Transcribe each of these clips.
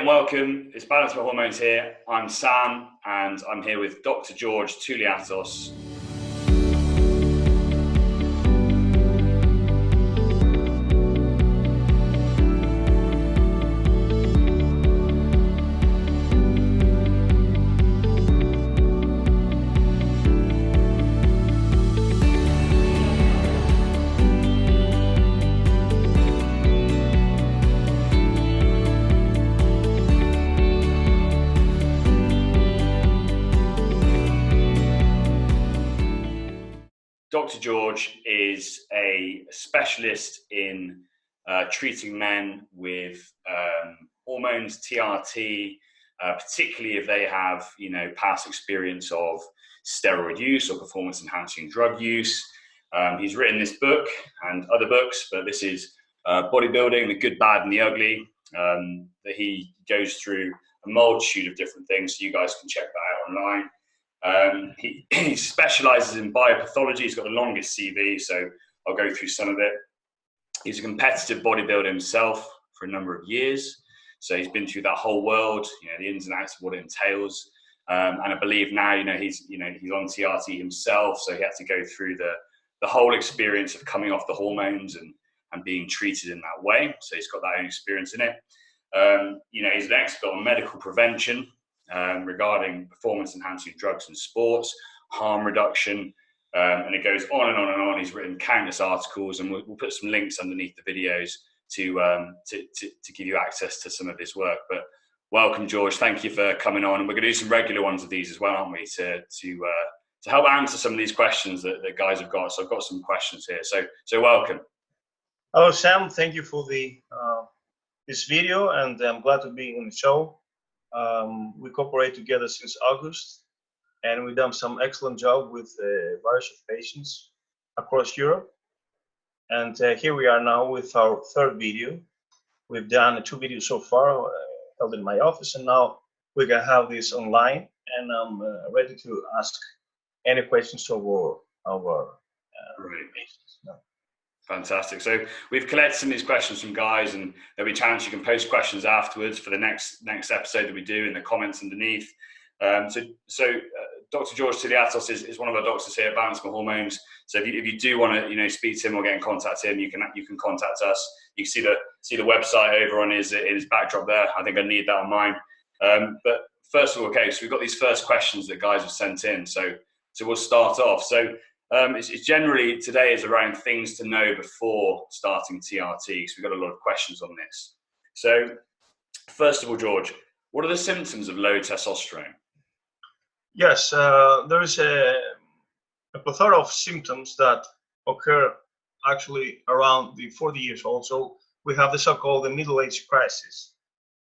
and welcome. It's Balance My Hormones here. I'm Sam, and I'm here with Dr. George Touliatos. Dr. George is a specialist in treating men with hormones, TRT, particularly if they have, past experience of steroid use or performance-enhancing drug use. He's written this book and other books, but this is Bodybuilding, the Good, Bad, and the Ugly, that he goes through a multitude of different things, so you guys can check that out online. He specializes in biopathology. He's got the longest CV, so I'll go through some of it. He's a competitive bodybuilder himself for a number of years, so he's been through that whole world, the ins and outs of what it entails. And I believe now, he's on TRT himself, so he had to go through the whole experience of coming off the hormones and being treated in that way. So he's got that own experience in it. He's an expert on medical prevention. Regarding performance-enhancing drugs in sports, harm reduction, and it goes on and on and on. He's written countless articles, and we'll put some links underneath the videos to give you access to some of his work. But welcome, George. Thank you for coming on, and we're going to do some regular ones of these as well, aren't we? To help answer some of these questions that guys have got. So I've got some questions here. So welcome. Hello, Sam. Thank you for this video, and I'm glad to be on the show. We cooperate together since August, and we've done some excellent job with various patients across Europe. And here we are now with our third video. We've done 2 videos so far, held in my office, and now we can have this online. And I'm ready to ask any questions of our patients. No. Fantastic. So we've collected some of these questions from guys, and there'll be a chance you can post questions afterwards for the next episode that we do in the comments underneath. So Dr. George Touliatos is one of our doctors here at Balance My Hormones. So if you do want to speak to him or get in contact with him, you can contact us. You can see the website over on his backdrop there. I think I need that on mine. But first of all, okay, so we've got these first questions that guys have sent in. So we'll start off. So it's generally today is around things to know before starting TRT, because we've got a lot of questions on this. So first of all, George, what are the symptoms of low testosterone? Yes, there is a plethora of symptoms that occur actually around the 40 years old. So we have the so-called the middle-age crisis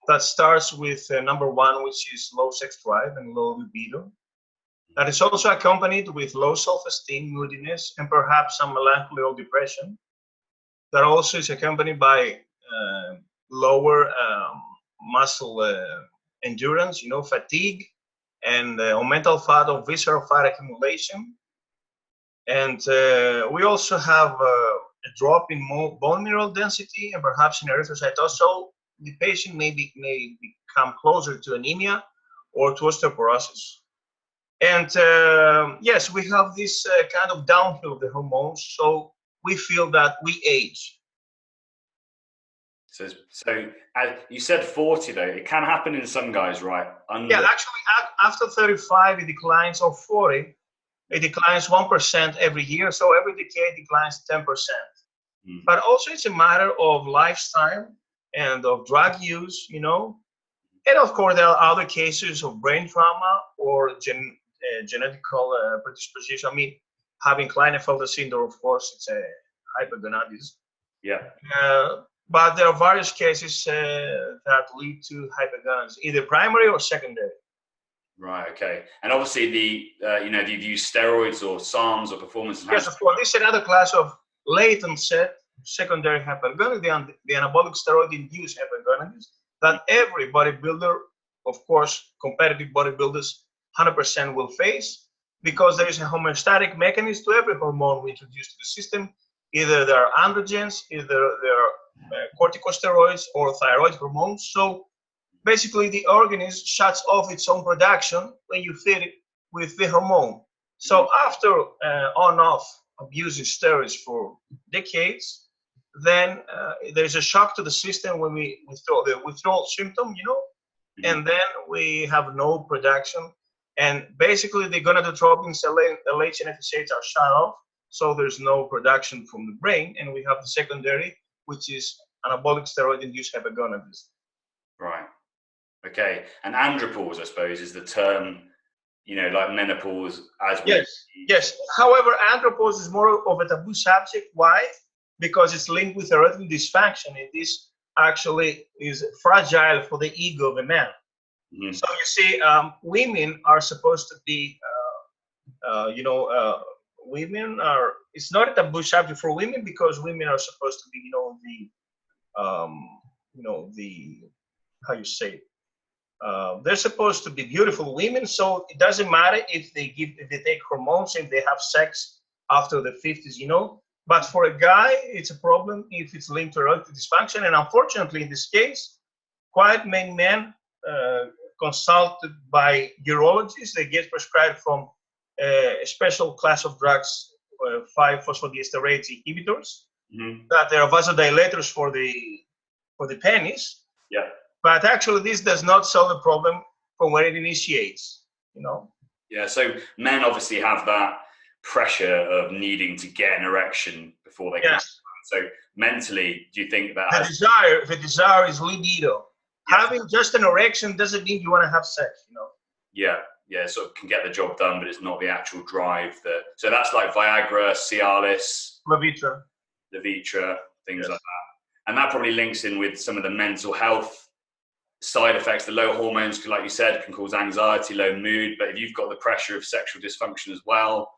that starts with number 1, which is low sex drive and low libido. That is also accompanied with low self-esteem, moodiness, and perhaps some melancholy or depression. That also is accompanied by lower muscle endurance, fatigue, and mental fat or visceral fat accumulation. And we also have a drop in bone mineral density and perhaps in erythrocytosis. So the patient may become closer to anemia or to osteoporosis. And yes, we have this kind of downhill of the hormones, so we feel that we age. So you said 40 though. It can happen in some guys, right? Yeah, actually, after 35, it declines, or 40, it declines 1% every year. So every decade declines 10%. But also it's a matter of lifestyle and of drug use, And of course, there are other cases of brain trauma or genetical predisposition. I mean, having Klinefelter syndrome, of course, it's a hypergonadism. Yeah. But there are various cases that lead to hypergonadism, either primary or secondary. Right. Okay. And obviously, if you've used steroids or SARMs or performance enhancing. Yes, of course. This is another class of latent set secondary hypergonadism, the anabolic steroid-induced hypergonadism that every bodybuilder, of course, competitive bodybuilders, 100% will face, because there is a homeostatic mechanism to every hormone we introduce to the system. Either there are androgens, either there are corticosteroids or thyroid hormones. So basically the organism shuts off its own production when you feed it with the hormone. So after on-off abusing steroids for decades, then there's a shock to the system when we withdraw the withdrawal symptom, and then we have no production. And basically the gonadotropins, LH and FSH are shut off, so there's no production from the brain, and we have the secondary, which is anabolic steroid-induced hypogonadism. Right. Okay. And andropause, I suppose, is the term, like menopause as well. Yes. However, andropause is more of a taboo subject. Why? Because it's linked with erectile dysfunction, and this actually is fragile for the ego of a man. So you see, women are supposed to be, women are, it's not a taboo subject for women because women are supposed to be, how you say, they're supposed to be beautiful women. So it doesn't matter if they take hormones, if they have sex after the 50s, But for a guy, it's a problem if it's linked to erectile dysfunction. And unfortunately, in this case, quite many men consulted by urologists, they get prescribed from a special class of drugs, 5-phosphodiesterase inhibitors, that they are vasodilators for the penis. Yeah. But actually, this does not solve the problem from where it initiates. Yeah. So men obviously have that pressure of needing to get an erection before they can. So mentally, do you think that the desire is libido? Having just an erection doesn't mean you want to have sex, Yeah, sort of can get the job done, but it's not the actual drive so that's like Viagra, Cialis, Levitra, things like that. And that probably links in with some of the mental health side effects. The low hormones, like you said, can cause anxiety, low mood, but if you've got the pressure of sexual dysfunction as well,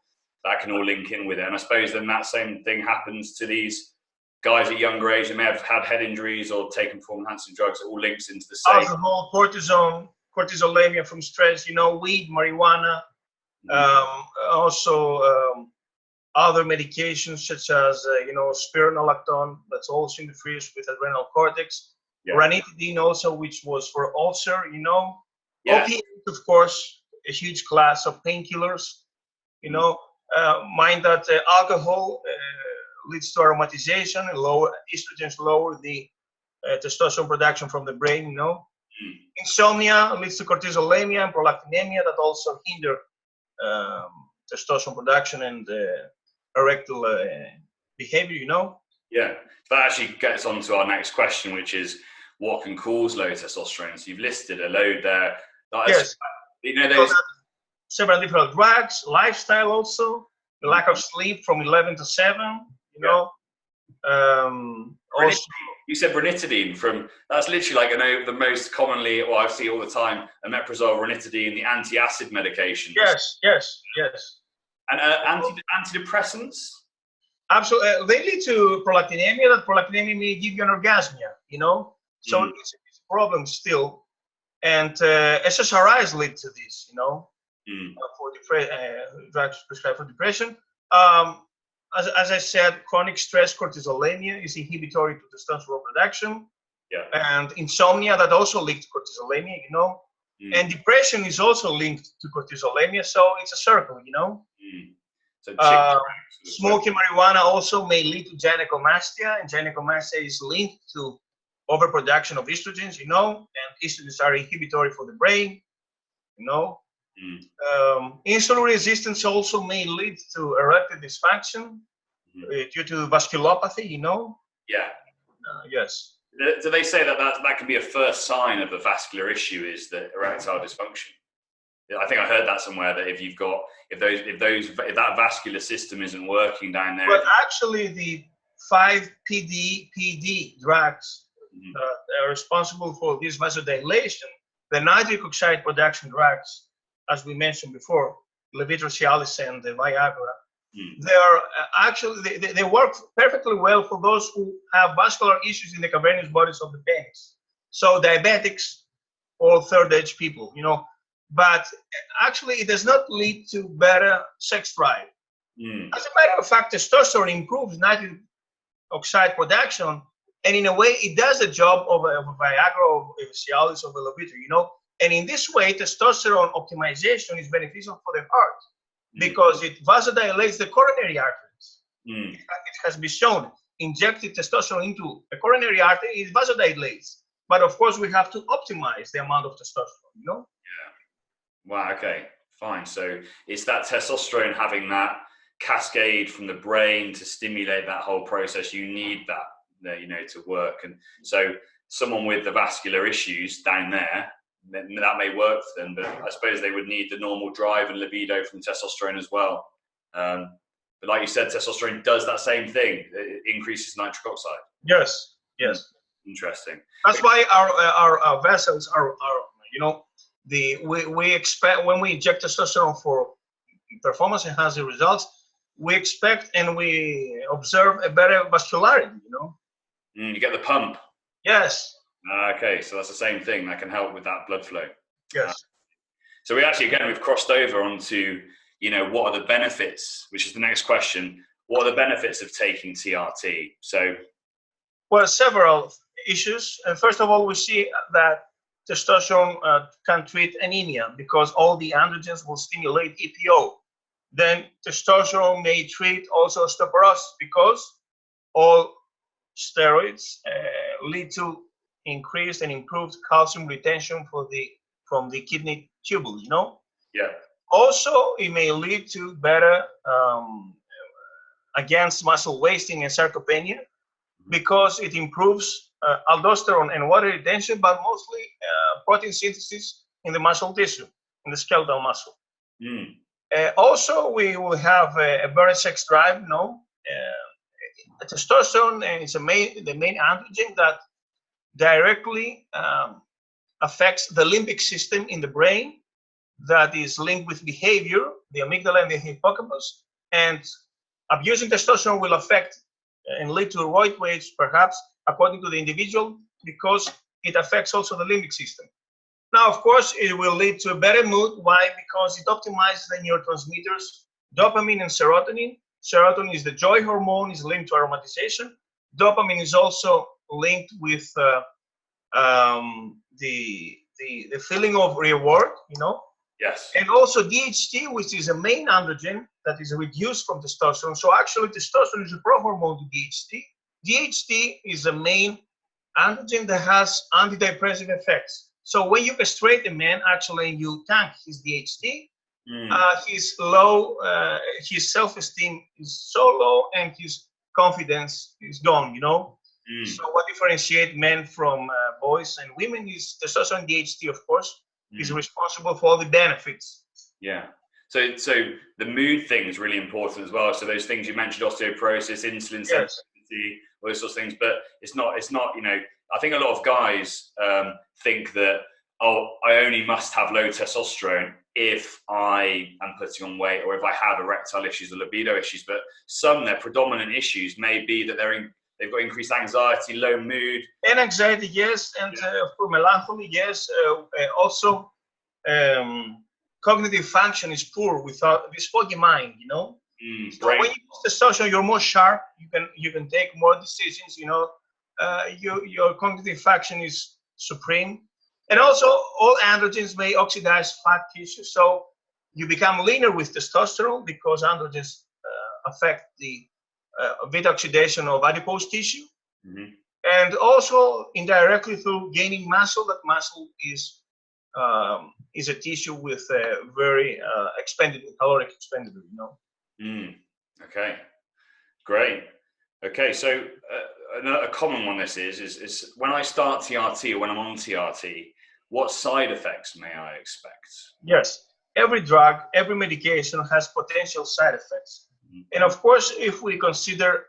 that can all link in with it. And I suppose then that same thing happens to these guys at younger age who may have had head injuries or taken performance-enhancing drugs. It all links into the same. Alcohol, cortisolemia from stress, weed, marijuana, also other medications such as, spironolactone, that's also interferes with adrenal cortex. Yeah. Ranitidine also, which was for ulcer, Opiates, of course, a huge class of painkillers, mind that alcohol leads to aromatization, and estrogens lower the testosterone production from the brain, Insomnia leads to cortisolemia and prolactinemia that also hinder testosterone production and erectile behavior, Yeah, that actually gets on to our next question, which is what can cause low testosterone? So you've listed a load there. Yes. Those several different drugs, lifestyle also, the lack of sleep from 11 to 7, also, you said ranitidine that's literally like the most commonly, or I see all the time, omeprazole, ranitidine, the anti-acid medications. Yes. And antidepressants? Absolutely. They lead to prolactinemia. That prolactinemia may give you an orgasmia, So it's a problem still. And SSRIs lead to this, for drugs prescribed for depression. As I said, chronic stress, cortisolemia is inhibitory to testosterone production. Yeah. And insomnia, that also linked to cortisolemia, And depression is also linked to cortisolemia, so it's a circle, So smoking marijuana also may lead to gynecomastia, and gynecomastia is linked to overproduction of estrogens, and estrogens are inhibitory for the brain, Insulin resistance also may lead to erectile dysfunction due to vasculopathy, Yeah. Yes. Do they say that can be a first sign of a vascular issue, is the erectile dysfunction? I think I heard that somewhere, that if that vascular system isn't working down there. But actually, the 5-PD drugs that are responsible for this vasodilation, the nitric oxide production drugs, as we mentioned before, Levitra, Cialis, and the Viagra, they are actually they work perfectly well for those who have vascular issues in the cavernous bodies of the penis. So diabetics or third-age people, But actually, it does not lead to better sex drive. As a matter of fact, testosterone improves nitric oxide production And in a way, it does the job of a Viagra or a Cialis of a libido, you know. And in this way, testosterone optimization is beneficial for the heart because it vasodilates the coronary arteries. It has been shown injecting testosterone into a coronary artery, it vasodilates. But of course, we have to optimize the amount of testosterone, you know. Yeah. Wow. Okay. Fine. So it's that testosterone having that cascade from the brain to stimulate that whole process. You need that, you know, to work. And so someone with the vascular issues down there, that may work for them, but I suppose they would need the normal drive and libido from testosterone as well. But like you said, testosterone does that same thing. It increases nitric oxide. Yes. Yes. Interesting. That's why our vessels are you know, we expect when we inject testosterone for performance enhancing results, we expect and we observe a better vascularity, you know. You get the pump. Yes. Okay, so that's the same thing that can help with that blood flow. Yes. So we actually, again, we've crossed over onto, you know, what are the benefits, which is the next question. What are the benefits of taking TRT? So, well, several issues. And first of all, we see that testosterone can treat anemia because all the androgens will stimulate EPO. Then testosterone may treat also osteoporosis because all steroids lead to increased and improved calcium retention from the kidney tubule, you know. Yeah. Also, it may lead to better against muscle wasting and sarcopenia because it improves aldosterone and water retention, but mostly protein synthesis in the muscle tissue, in the skeletal muscle. Also, we will have a better sex drive, you know. Testosterone is the main androgen that directly affects the limbic system in the brain that is linked with behavior, the amygdala and the hippocampus. And abusing testosterone will affect and lead to roid rage, perhaps, according to the individual, because it affects also the limbic system. Now, of course, it will lead to a better mood. Why? Because it optimizes the neurotransmitters, dopamine and serotonin. Serotonin is the joy hormone, is linked to aromatization. Dopamine is also linked with the feeling of reward, you know. Yes. And also DHT, which is a main androgen that is reduced from testosterone. So actually, testosterone is a pro-hormone to DHT. DHT is the main androgen that has antidepressive effects. So when you castrate a man, actually you tank his DHT, his self-esteem is so low and his confidence is gone, you know. So what differentiates men from boys and women is testosterone. DHT, of course, is responsible for all the benefits. Yeah. So the mood thing is really important as well. So those things you mentioned, osteoporosis, insulin sensitivity, all those sorts of things. But it's not, you know, I think a lot of guys think that, oh, I only must have low testosterone if I am putting on weight or if I have erectile issues or libido issues. But their predominant issues may be that they've got increased anxiety, low mood. And anxiety, yes. And melancholy, yes. Also, cognitive function is poor without this foggy mind, you know. So when you use testosterone, you're more sharp. You can take more decisions, you know. Your cognitive function is supreme. And also, all androgens may oxidize fat tissue. So you become leaner with testosterone because androgens affect the beta oxidation of adipose tissue. And also indirectly through gaining muscle. That muscle is a tissue with a very caloric expenditure, you know. Okay, great. Okay, so a common one this is when I start TRT or when I'm on TRT, what side effects may I expect? Yes, every drug, every medication has potential side effects. And of course, if we consider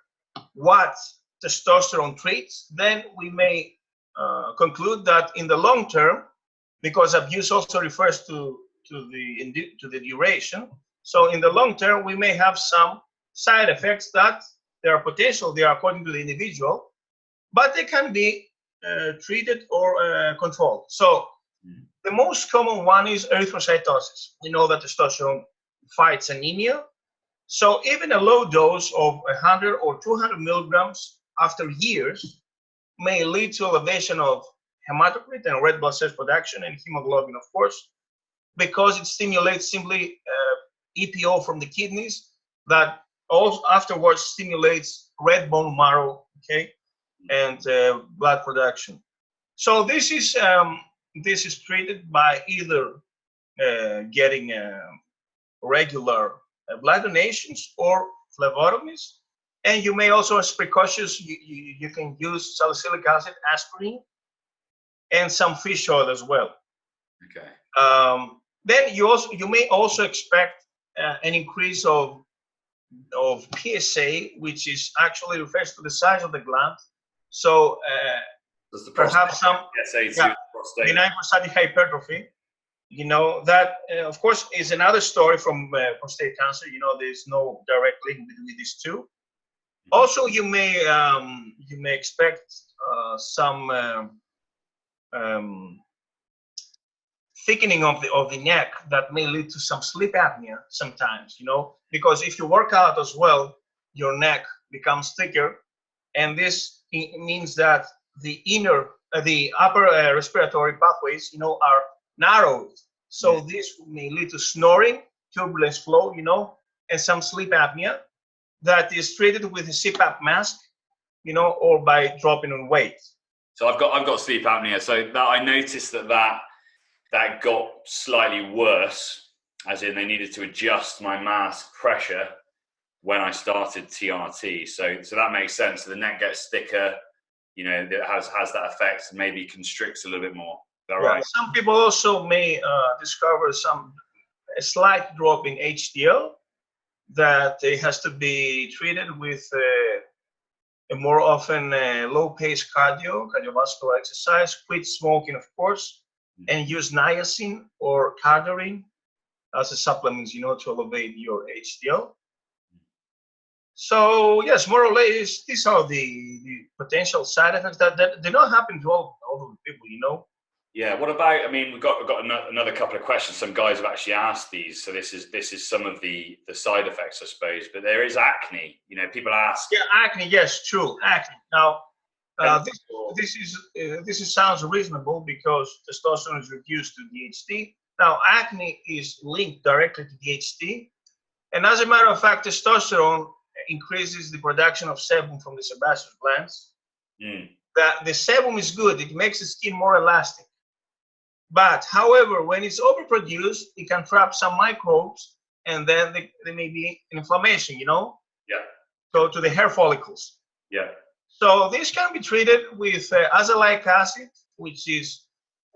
what testosterone treats, then we may conclude that in the long term, because abuse also refers to the duration. So in the long term, we may have some side effects that they are potential, they are according to the individual, but they can be treated or controlled. So the most common one is erythrocytosis. We know that testosterone fights anemia. So even a low dose of 100 or 200 milligrams after years may lead to elevation of hematocrit and red blood cells production and hemoglobin, of course, because it stimulates simply EPO from the kidneys that also afterwards stimulates red bone marrow, okay, and blood production. So this is treated by either getting regular blood donations or phlebotomies, and you may also, as precautions, you can use salicylic acid, aspirin, and some fish oil as well. Okay. Then you may also expect an increase of PSA, which is actually refers to the size of the gland. So perhaps some benign prostatic hypertrophy. You know, that of course is another story from prostate cancer. You know, there's no direct link between these two. Also, you may expect some thickening of the neck that may lead to some sleep apnea sometimes. You know, because if you work out as well, your neck becomes thicker, and this means that the upper respiratory pathways, you know, are narrowed. So this may lead to snoring, turbulence flow, you know, and some sleep apnea that is treated with a CPAP mask, you know, or by dropping on weight. So I've got sleep apnea. So that I noticed that got slightly worse, as in they needed to adjust my mask pressure when I started TRT. So that makes sense. So the neck gets thicker, you know, that has that effect, and maybe constricts a little bit more. Is that right? Some people also may discover a slight drop in HDL that it has to be treated with a more often low-pace cardiovascular exercise, quit smoking, of course, and use niacin or cardarine as a supplement, you know, to elevate your HDL. So yes, more or less, these are the potential side effects that do not happen to all of the people, you know. Yeah. What about? I mean, we've got another couple of questions. Some guys have actually asked these, so this is some of the side effects, I suppose. But there is acne. You know, people ask. Yeah, acne. Yes, true, acne. Now, this sounds reasonable because testosterone is reduced to DHT. Now, acne is linked directly to DHT, and as a matter of fact, testosterone increases the production of sebum from the sebaceous glands. The sebum is good; it makes the skin more elastic. But, however, when it's overproduced, it can trap some microbes, and then there may be inflammation, you know? Yeah. So to the hair follicles. Yeah. So this can be treated with azelaic acid, which is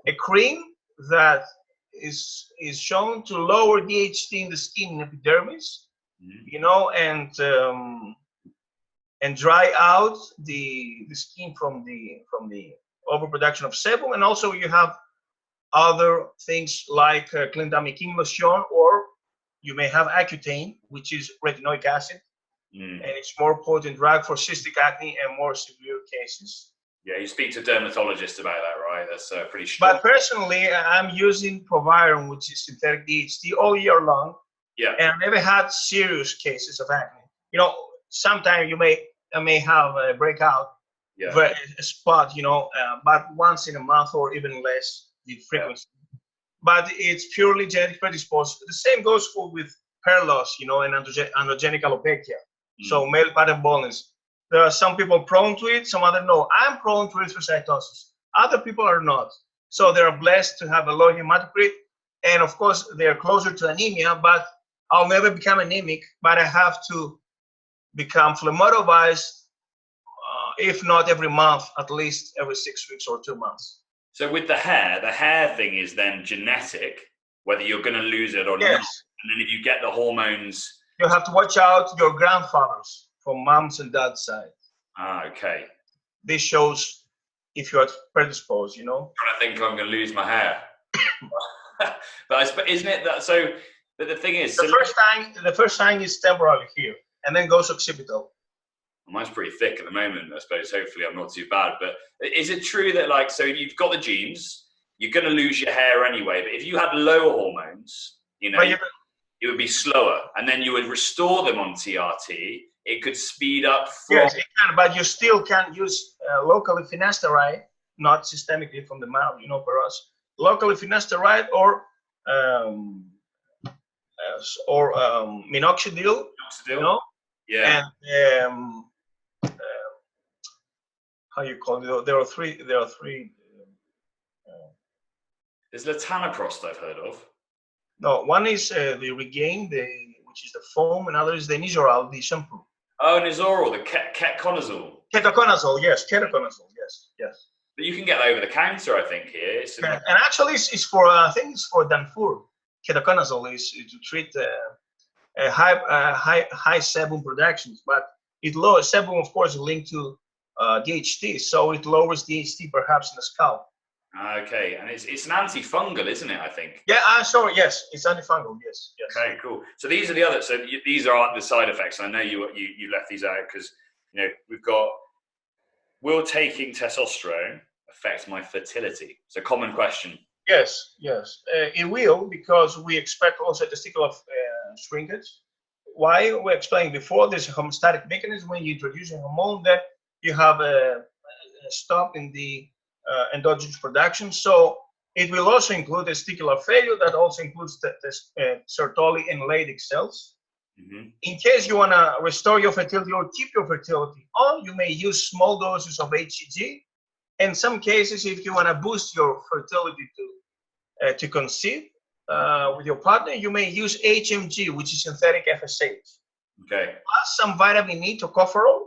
a cream that is shown to lower DHT in the skin and epidermis, you know, and dry out the skin from the overproduction of sebum. And also you have other things like clindamycin lotion, or you may have Accutane, which is retinoic acid, and it's more potent drug for cystic acne and more severe cases. Yeah, you speak to dermatologists about that, right? That's pretty strong. But personally, I'm using Proviron, which is synthetic DHT, all year long. Yeah. And I've never had serious cases of acne. You know, sometimes I may have a breakout, a spot, you know, but once in a month or even less. The frequency, but it's purely genetic predisposed. The same goes with hair loss, you know, and androgenic alopecia. So male pattern baldness. There are some people prone to it, some other no. I'm prone to erythrocytosis. Other people are not. So they are blessed to have a low hematocrit, and of course they are closer to anemia. But I'll never become anemic. But I have to become phlebotomized, if not every month, at least every 6 weeks or 2 months. So with the hair thing is then genetic, whether you're going to lose it or not. And then if you get the hormones, you have to watch out your grandfathers from mom's and dad's side. Ah, okay. This shows if you are predisposed, you know. I think I'm going to lose my hair. But isn't it that so? But the thing is, the first sign is temporarily here, and then goes occipital. Mine's pretty thick at the moment, I suppose. Hopefully I'm not too bad. But is it true that, like, so you've got the genes, you're going to lose your hair anyway, but if you had lower hormones, you know, it would be slower, and then you would restore them on TRT. it could speed up Yes, it can, but you still can use locally finasteride, not systemically from the mouth, you know, for us. Locally finasteride or minoxidil, you know, yeah. and how you call it? There are three. There's latanoprost I've heard of. No, one is the Regain, which is the foam, and other is the Nizoral, the shampoo. Oh, Nizoral, the ketoconazole. Ketoconazole, yes, ketoconazole, yes. But you can get that over the counter, I think. Here, And actually, it's for I think it's for Danfour. Ketoconazole is to treat high sebum productions, but it lowers sebum, of course, linked to DHT, so it lowers DHT perhaps in the scalp. Okay, and it's an antifungal, isn't it? I think. Yeah, sorry, yes, it's antifungal. Yes. Okay, cool. So these are the other. So these are the side effects. I know you left these out because we've got. Will taking testosterone affect my fertility? It's a common question. Yes, it will, because we expect also testicular shrinkage. Why? We explained before, there's a homeostatic mechanism. When you introduce a hormone, that you have a stop in the endogenous production. So it will also include testicular failure. That also includes the Sertoli and Leydig cells. Mm-hmm. In case you want to restore your fertility or keep your fertility on, you may use small doses of HCG. In some cases, if you want to boost your fertility to conceive with your partner, you may use HMG, which is synthetic FSH. Okay. Plus some vitamin E, tocopherol,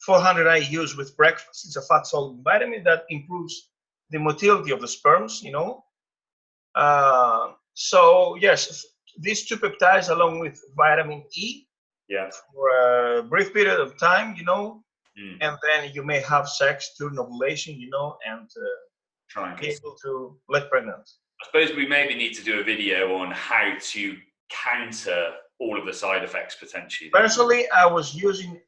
400 IUs with breakfast. It's a fat-soluble vitamin that improves the motility of the sperms, So yes, these two peptides along with vitamin E for a brief period of time, and then you may have sex during ovulation, and be able to get pregnant. I suppose we maybe need to do a video on how to counter all of the side effects potentially. Personally, I was using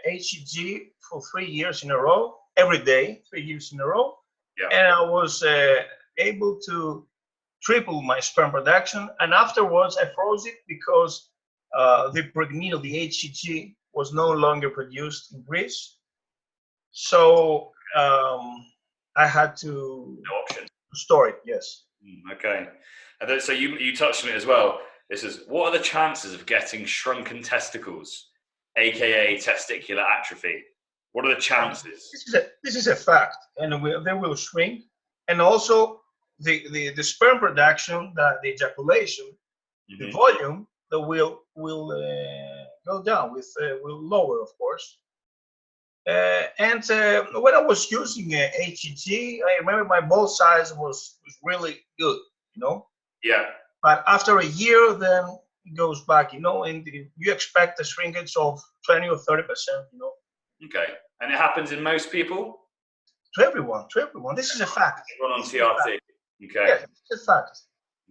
HCG for 3 years in a row, every day, 3 years in a row. Yeah. And I was able to triple my sperm production. And afterwards, I froze it because the pregnil, the HCG, was no longer produced in Greece. So I had to store it, yes. Okay. And then, so you touched on it as well. This is, what are the chances of getting shrunken testicles, aka testicular atrophy? What are the chances? This is a fact, and they will shrink. And also the sperm production, the ejaculation, the volume, that will go down will lower, of course. And when I was using HCG, I remember my ball size was really good, Yeah. But after a year, then it goes back, and you expect a shrinkage of 20 or 30%, Okay. And it happens in most people? To everyone. This is a fact. Everyone on TRT. Okay. Yes, it's a fact.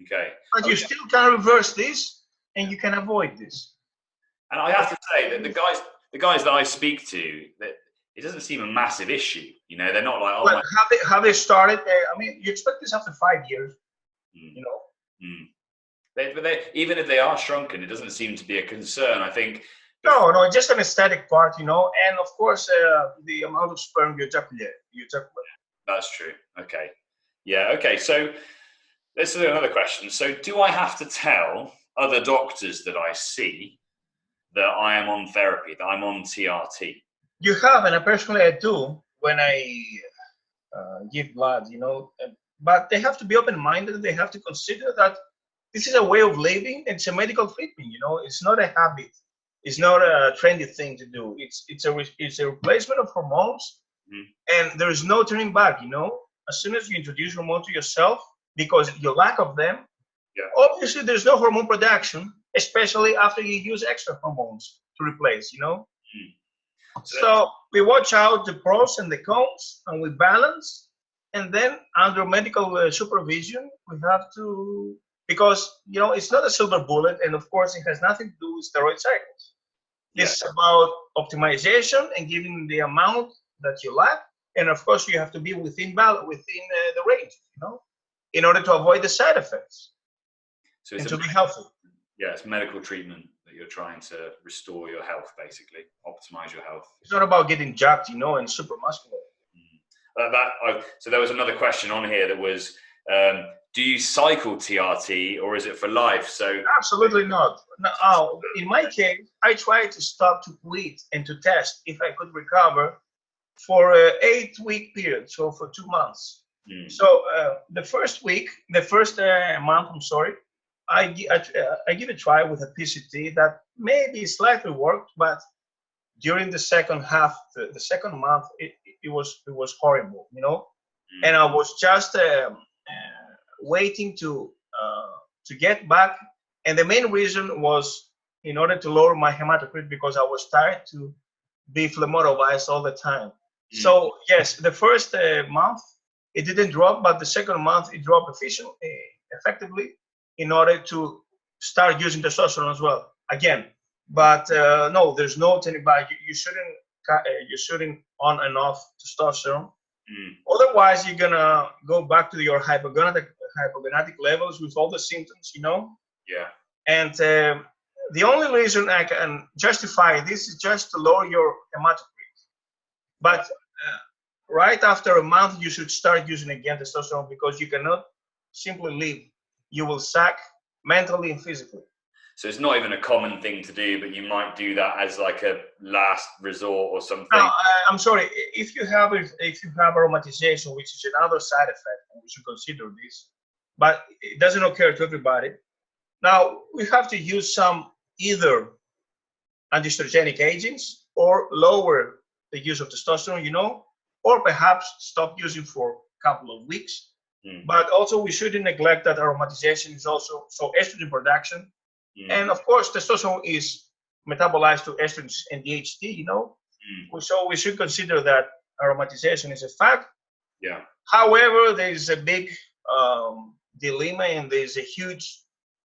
Okay. But you still can reverse this, and you can avoid this. And I have to say that the guys that I speak to, that it doesn't seem a massive issue. They're not like, well, have they started? You expect this after 5 years, But even if they are shrunken, it doesn't seem to be a concern. I think. No, just an aesthetic part, and of course the amount of sperm you ejaculate. That's true. Okay. Yeah. Okay. So let's do another question. So do I have to tell other doctors that I see that I am on therapy, that I'm on TRT? You have, and personally I do when I give blood, but they have to be open-minded. They have to consider that this is a way of living. It's a medical treatment, It's not a habit. It's not a trendy thing to do. It's a replacement of hormones, and there is no turning back, As soon as you introduce hormone to yourself, because your lack of them, obviously there's no hormone production, especially after you use extra hormones to replace, So we watch out the pros and the cons, and we balance. And then under medical supervision, we have to, because, it's not a silver bullet. And of course, it has nothing to do with steroid cycles. It's about optimization and giving the amount that you lack. And of course, you have to be within the range, in order to avoid the side effects, so and to be healthy. Yeah, it's medical treatment. that you're trying to restore your health, basically optimize your health. It's not about getting jacked, you know, and super muscular. So there was another question on here that was, do you cycle TRT or is it for life? So absolutely not. Now, in my case, I tried to stop to quit and to test if I could recover for an 8-week period, so for 2 months. So the first month, I'm sorry, I give a try with a PCT that maybe slightly worked, but during the second half, the second month, it was horrible, you know. And I was just waiting to get back, and the main reason was in order to lower my hematocrit because I was tired to be phlebotomized all the time. So yes, the first month it didn't drop, but the second month it dropped effectively in order to start using testosterone as well again. But no, there's no turning back. You shouldn't on and off testosterone. Otherwise, you're gonna go back to your hypogonadistic levels with all the symptoms, you know. Yeah. And the only reason I can justify this is just to lower your hematocrit. But right after a month, you should start using again testosterone because you cannot simply live. You will sack mentally and physically. So it's not even a common thing to do, but you might do that as like a last resort or something. Now, I'm sorry, if you have aromatization, which is another side effect, we should consider this, but it doesn't occur to everybody. Now, we have to use some either antiestrogenic agents or lower the use of testosterone, you know, or perhaps stop using for a couple of weeks. But also we shouldn't neglect that aromatization is also, so estrogen production. And of course, testosterone is metabolized to estrogen and DHT, you know. So we should consider that aromatization is a fact. Yeah. However, there is a big dilemma and there's a huge,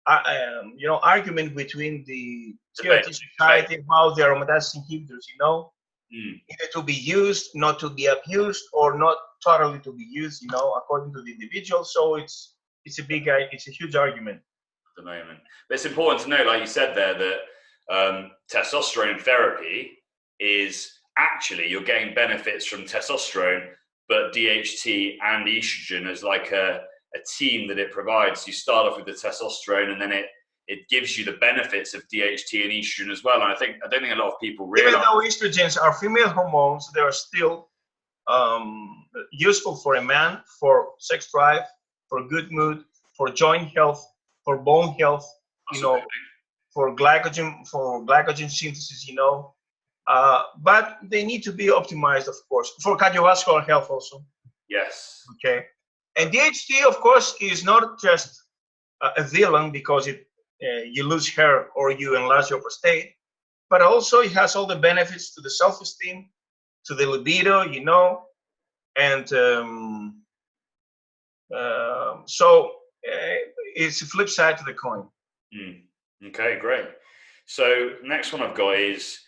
argument between the TRT society about the aromatase inhibitors, you know. Either to be used, not to be abused, or not totally to be used, you know, according to the individual. So it's a huge argument at the moment. But it's important to know, like you said there, that testosterone therapy is actually you're getting benefits from testosterone, but DHT and estrogen as like a team that it provides. You start off with the testosterone, and then it gives you the benefits of DHT and estrogen as well. And I don't think a lot of people realize. Even though estrogens are female hormones, they are still useful for a man, for sex drive, for good mood, for joint health, for bone health, you know, for glycogen synthesis, you know. But they need to be optimized, of course, for cardiovascular health also. Yes. Okay. And DHT, of course, is not just a villain because you lose hair or you enlarge your prostate, but also it has all the benefits to the self-esteem, to the libido, you know, and so it's a flip side to the coin. Okay, great. So next one I've got is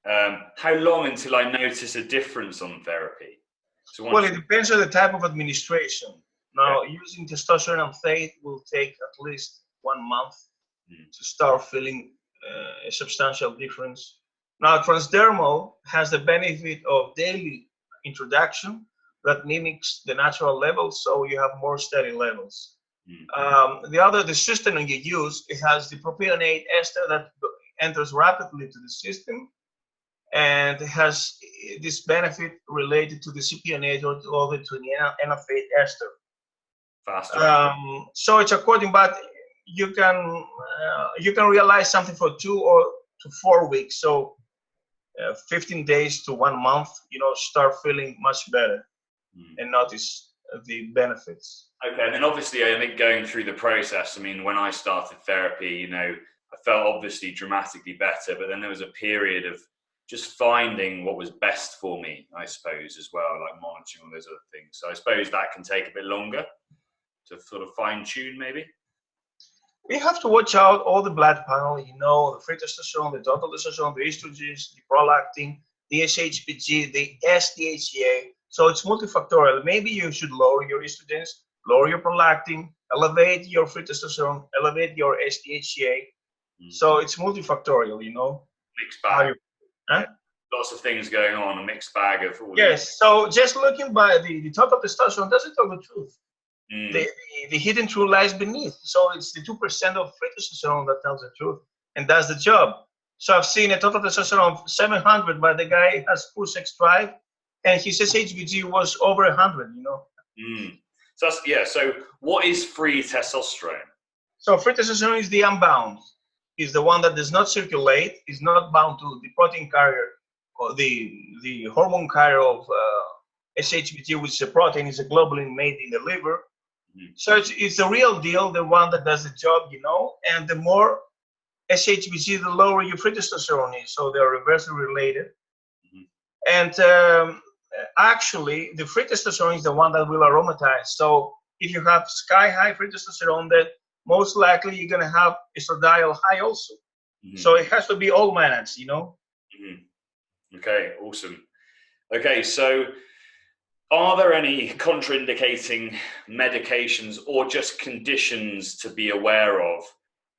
how long until I notice a difference on therapy? So well, it depends on the type of administration. Now, using testosterone and THATE will take at least 1 month to start feeling a substantial difference. Now, transdermal has the benefit of daily introduction that mimics the natural levels, so you have more steady levels. The cysteine you use, it has the propionate ester that enters rapidly to the system, and it has this benefit related to the cypionate or to the anaphate ester. Faster. So it's according, but you can realize something for 2 to 4 weeks. So 15 days to 1 month, you know, start feeling much better and notice the benefits. Okay, and then obviously I think going through the process, I mean, when I started therapy, you know, I felt obviously dramatically better, but then there was a period of just finding what was best for me, I suppose, as well, like monitoring all those other things. So I suppose that can take a bit longer to sort of fine tune, maybe. We have to watch out all the blood panel, you know, the free testosterone, the total testosterone, the estrogens, the prolactin, the SHBG, the SDHEA. So it's multifactorial. Maybe you should lower your estrogens, lower your prolactin, elevate your free testosterone, elevate your SDHEA, So it's multifactorial, you know. Mixed bag. Huh? Yeah. Lots of things going on, a mixed bag of all. Yes, so just looking by the total testosterone doesn't tell the truth. The hidden truth lies beneath. So it's the 2% of free testosterone that tells the truth and does the job. So I've seen a total testosterone of 700, but the guy has poor sex drive, and his SHBG was over 100, you know. So that's, yeah, so what is free testosterone? So free testosterone is the unbound. Is the one that does not circulate, is not bound to the protein carrier or the hormone carrier of SHBG, which is a protein, is a globulin made in the liver. So it's the real deal, the one that does the job, you know. And the more SHBG, the lower your free testosterone is. So they're reversely related. And actually, the free testosterone is the one that will aromatize. So if you have sky high free testosterone, then most likely you're going to have estradiol high also. So it has to be all managed, you know. Okay, awesome. Okay, so are there any contraindicating medications or just conditions to be aware of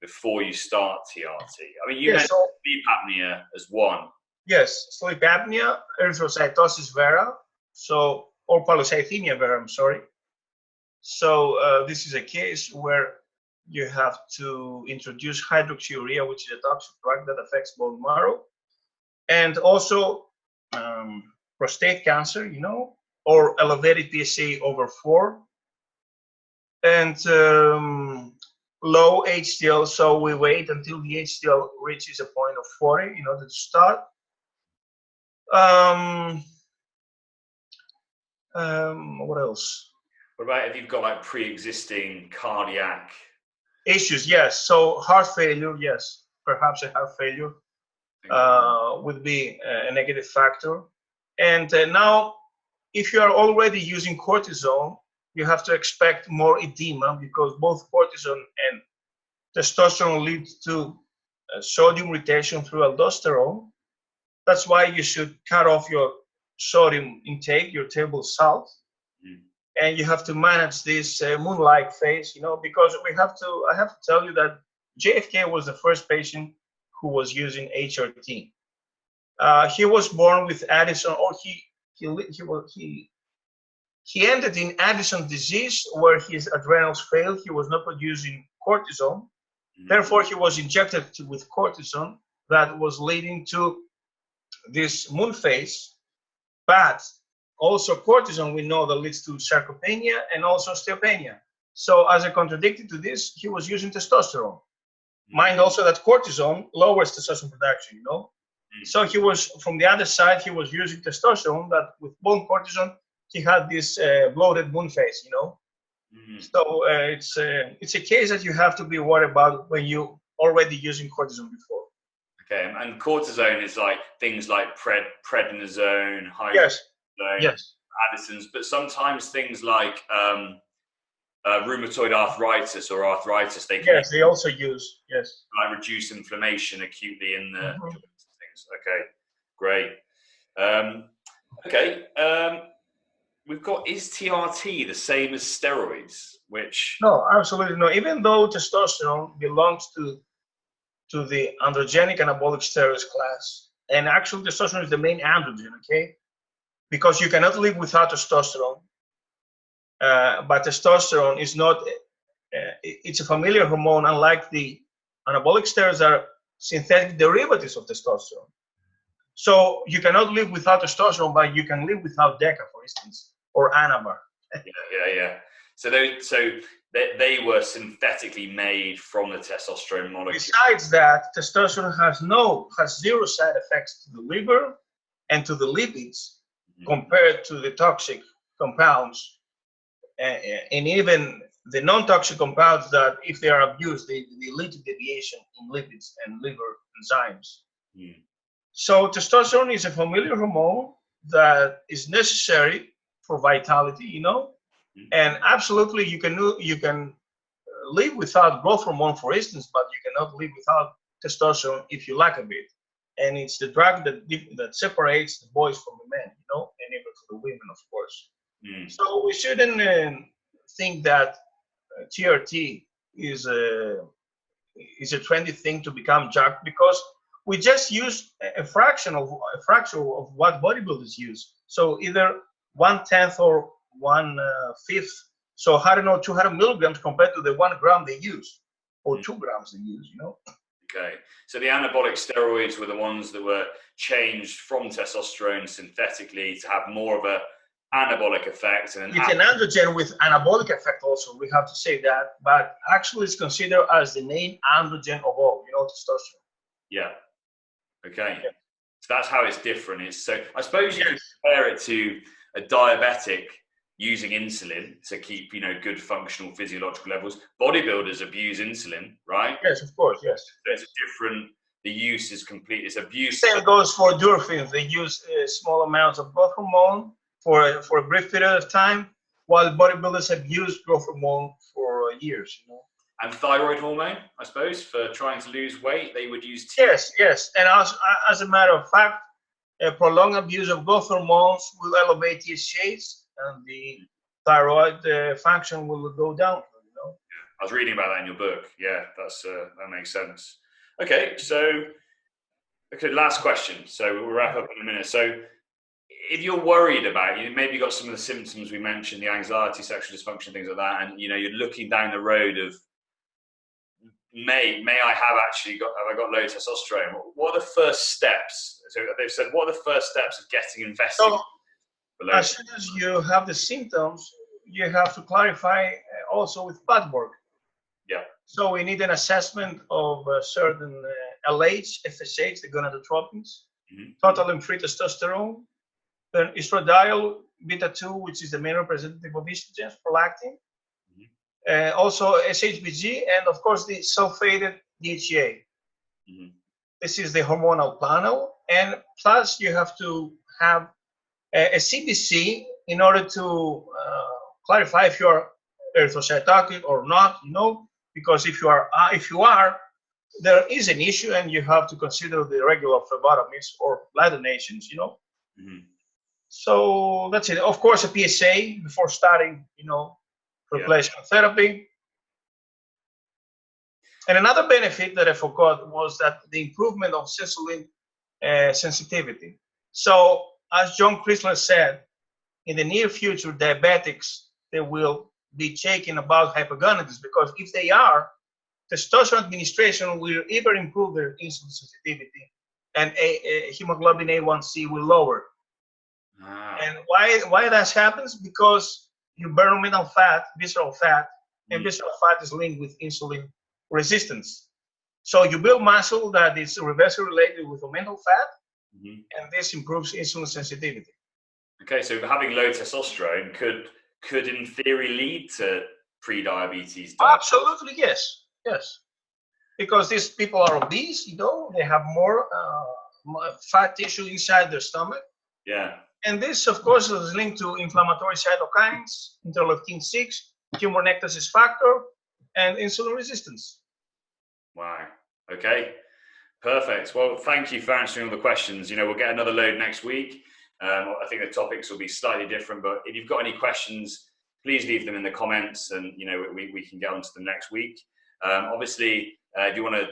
before you start TRT? I mean, you mentioned sleep apnea as one. Yes, sleep apnea, erythrocytosis vera, so, or polycythemia vera, I'm sorry. So this is a case where you have to introduce hydroxyurea, which is a toxic drug that affects bone marrow, and also prostate cancer, you know, or elevated PSA over 4, and low HDL. So we wait until the HDL reaches a point of 40 in order to start. What else? What about if you've got like pre-existing cardiac issues? Yes. So heart failure, yes, perhaps a heart failure would be a negative factor. And now, if you are already using cortisone, you have to expect more edema because both cortisone and testosterone lead to sodium retention through aldosterone. That's why you should cut off your sodium intake, your table salt, and you have to manage this moon-like phase, you know, because I have to tell you that JFK was the first patient who was using HRT. He was born with Addison, or he ended in Addison disease, where his adrenals failed. He was not producing cortisone. Therefore, he was injected with cortisone that was leading to this moon phase. But also cortisone, we know that leads to sarcopenia and also osteopenia. So as a contradiction to this, he was using testosterone. Mind also that cortisone lowers testosterone production, you know. So he was, from the other side, he was using testosterone that with bone cortisone, he had this bloated moon phase, you know. So it's a case that you have to be worried about when you already using cortisone before. Okay, and cortisone is like things like prednisone, yes, Addison's, but sometimes things like rheumatoid arthritis or arthritis, they also use, like reduce inflammation acutely in the joints and things. Okay, great. We've got, is TRT the same as steroids? Which no, absolutely no. Even though testosterone belongs to the androgenic anabolic steroids class, and actually testosterone is the main androgen, okay? Because you cannot live without testosterone. But testosterone is not, it's a familiar hormone, unlike the anabolic steroids are synthetic derivatives of testosterone. So you cannot live without testosterone, but you can live without DECA, for instance, or Anavar. Yeah. So they were synthetically made from the testosterone molecule. Besides that, testosterone has zero side effects to the liver and to the lipids compared to the toxic compounds, and even the non-toxic compounds that, if they are abused, they lead to deviation in lipids and liver enzymes. So testosterone is a familiar hormone that is necessary for vitality, you know, and absolutely you can live without growth hormone, for instance, but you cannot live without testosterone if you lack a bit. And it's the drug that separates the boys from the men, you know, and even for the women, of course. So we shouldn't think that TRT is it's a trendy thing to become jacked because we just use a fraction of what bodybuilders use. So either 1/10 or 1/5. So I don't know, 200 milligrams compared to the 1 gram they use, or 2 grams they use. Okay, so the anabolic steroids were the ones that were changed from testosterone synthetically to have more of a anabolic effect. And it's an androgen with anabolic effect also, we have to say that, but actually it's considered as the main androgen of all, testosterone. Yeah. Okay. Yeah. So that's how it's different. So I suppose you Yes. could compare it to a diabetic using insulin to keep, good functional physiological levels. Bodybuilders abuse insulin, right? Yes, of course, yes. There's a different, the use is complete, it's abuse. Same goes for endorphins. They use small amounts of growth hormone for a brief period of time, while bodybuilders have used growth hormone for years, And thyroid hormone, I suppose, for trying to lose weight, they would use Yes. And as a matter of fact, a prolonged abuse of growth hormones will elevate TSHs, and the thyroid function will go down. I was reading about that in your book. Yeah, that makes sense. Okay, last question. So we'll wrap up in a minute. So if you're worried about, maybe you got some of the symptoms we mentioned, the anxiety, sexual dysfunction, things like that, and you're looking down the road of may I have got low testosterone? What are the first steps? So they've said, what are the first steps of getting investigated? So as soon as you have the symptoms, you have to clarify also with blood work. Yeah. So we need an assessment of certain LH, FSH, the gonadotropins, total and free testosterone, then estradiol beta-2, which is the main representative of estrogens, prolactin, also SHBG, and of course the sulfated DHEA. This is the hormonal panel, and plus you have to have a CBC in order to clarify if you are erythrocytotic or not, because if you are, there is an issue, and you have to consider the regular phlebotomies or blood donations, So that's it. Of course, a PSA before starting, replacement therapy. And another benefit that I forgot was that the improvement of insulin sensitivity. So as John Chrysler said, in the near future, diabetics, they will be checking about hypergonadism, because if they are, testosterone administration will either improve their insulin sensitivity, and a hemoglobin A1C will lower. And why that happens? Because you burn visceral fat, and visceral fat is linked with insulin resistance. So you build muscle that is reversely related with mental fat, and this improves insulin sensitivity. Okay, so having low testosterone could in theory lead to pre-diabetes. Absolutely, yes. Because these people are obese, they have more fat tissue inside their stomach. Yeah. And this, of course, is linked to inflammatory cytokines, interleukin-6, tumor necrosis factor, and insulin resistance. Wow. Okay. Perfect. Well, thank you for answering all the questions. We'll get another load next week. I think the topics will be slightly different, but if you've got any questions, please leave them in the comments, and we can get on to them next week. Obviously, if you want to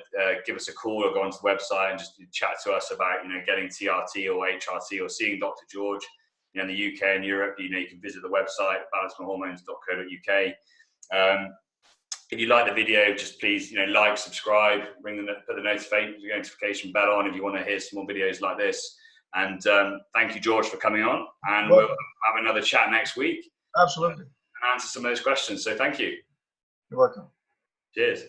give us a call or go onto the website and just chat to us about getting TRT or HRT or seeing Dr. George in the UK and Europe, you can visit the website balanceforhormones.co.uk. If you like the video, just please like, subscribe, put the notification bell on if you want to hear some more videos like this. And thank you, George, for coming on, and we'll have another chat next week. Absolutely. And answer some of those questions. So thank you. You're welcome. Cheers.